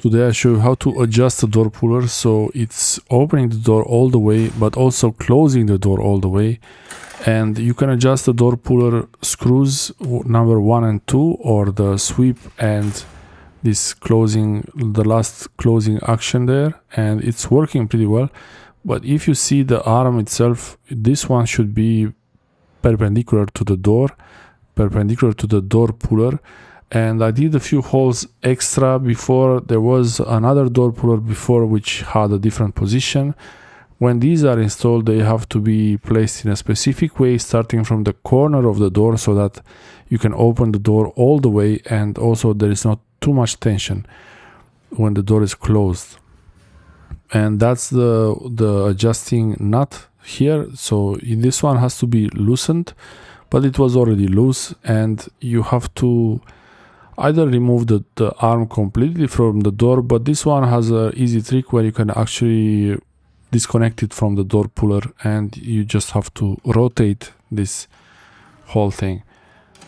Today I show you how to adjust the door puller so it's opening the door all the way but also closing the door all the way. And you can adjust the door puller screws number 1 and 2, or the sweep and this closing, the last closing action there, and it's working pretty well. But if you see the arm itself, this one should be perpendicular to the door, perpendicular to the door puller. And I did a few holes extra before. There was another door puller before which had a different position. When these are installed, they have to be placed in a specific way, starting from the corner of the door so that you can open the door all the way, and also there is not too much tension when the door is closed. And that's the adjusting nut here. So this one has to be loosened, but it was already loose, and you have to either remove the arm completely from the door, but this one has an easy trick where you can actually disconnect it from the door puller, and you just have to rotate this whole thing.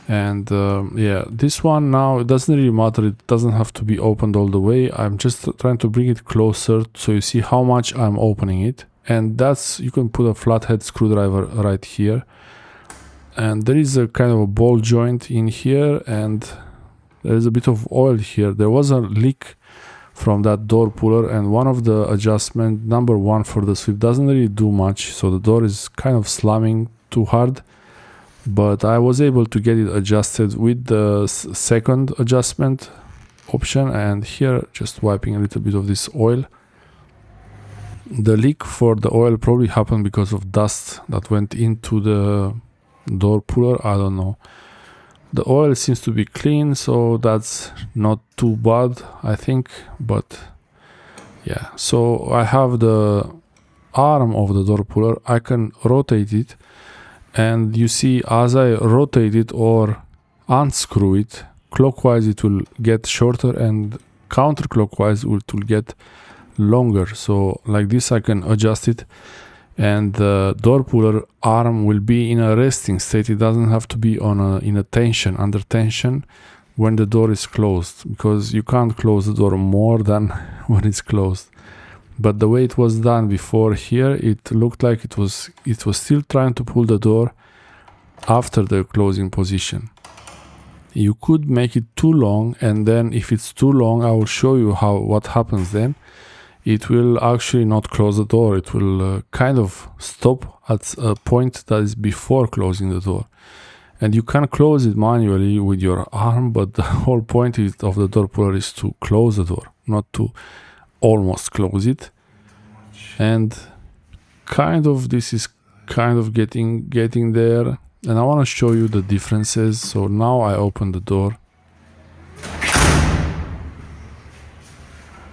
And yeah, this one now, it doesn't really matter, it doesn't have to be opened all the way. I'm just trying to bring it closer so you see how much I'm opening it. And that's, you can put a flathead screwdriver right here, and there is a kind of a ball joint in here, and there is a bit of oil here. There was a leak from that door puller, and one of the adjustment, number 1 for the sweep, doesn't really do much, so the door is kind of slamming too hard. But I was able to get it adjusted with the second adjustment option, and here just wiping a little bit of this oil. The leak for the oil probably happened because of dust that went into the door puller, I don't know. The oil seems to be clean, so that's not too bad, I think. But yeah, so I have the arm of the door puller. I can rotate it, and you see as I rotate it or unscrew it, clockwise it will get shorter and counterclockwise it will get longer. So like this I can adjust it, and the door puller arm will be in a resting state. It doesn't have to be in a tension, under tension when the door is closed, because you can't close the door more than when it's closed. But the way it was done before here, it looked like it was still trying to pull the door after the closing position. You could make it too long, and then if it's too long, I will show you what happens then. It will actually not close the door. It will kind of stop at a point that is before closing the door. And you can close it manually with your arm, but the whole point of the door puller is to close the door, not to almost close it. And kind of this is kind of getting there. And I want to show you the differences. So now I open the door,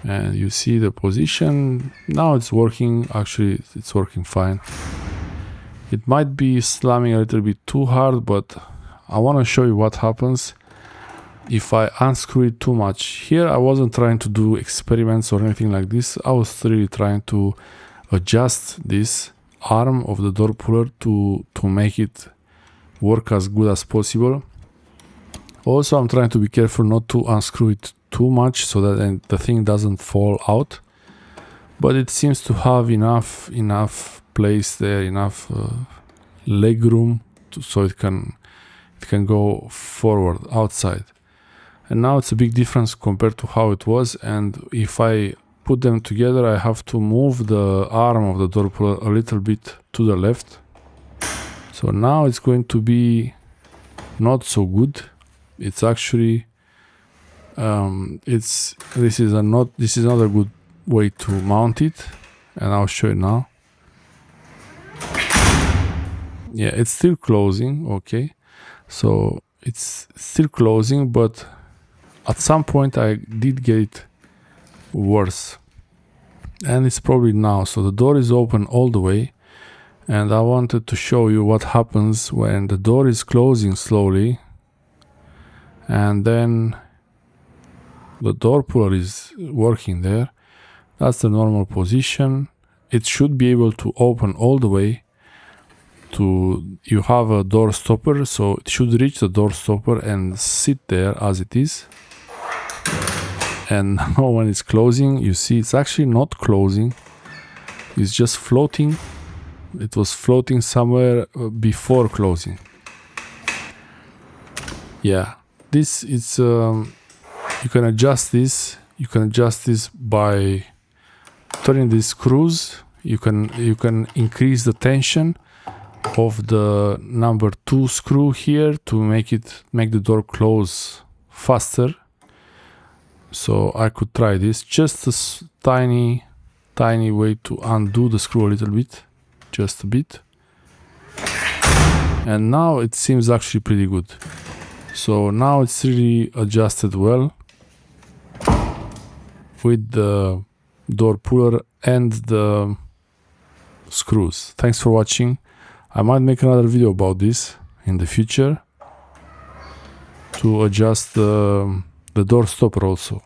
and you see the position. Now it's working. Actually, it's working fine. It might be slamming a little bit too hard, but I want to show you what happens if I unscrew it too much. Here I wasn't trying to do experiments or anything like this. I was really trying to adjust this arm of the door puller to make it work as good as possible. Also, I'm trying to be careful not to unscrew it too much so that the thing doesn't fall out. But it seems to have enough place there, enough leg room so it can go forward outside. And now it's a big difference compared to how it was. And if I put them together, I have to move the arm of the door puller a little bit to the left. So now it's going to be not so good. It's actually this is not a good way to mount it, and I'll show you now. Yeah, it's still closing. Okay, so it's still closing, but at some point I did get it worse, and it's probably now. So the door is open all the way, and I wanted to show you what happens when the door is closing slowly, and then the door puller is working there. That's the normal position. It should be able to open all the way to, you have a door stopper, so it should reach the door stopper and sit there as it is. and now when it's closing, you see it's actually not closing, it's just floating. It was floating somewhere before closing. Yeah, this is you can adjust this. You can adjust this by turning these screws. You can increase the tension of the number 2 screw here to make the door close faster. So I could try this. Just a tiny way to undo the screw a little bit, just a bit. And now it seems actually pretty good. So now it's really adjusted well with the door puller and the screws. Thanks for watching. I might make another video about this in the future to adjust the door stopper also.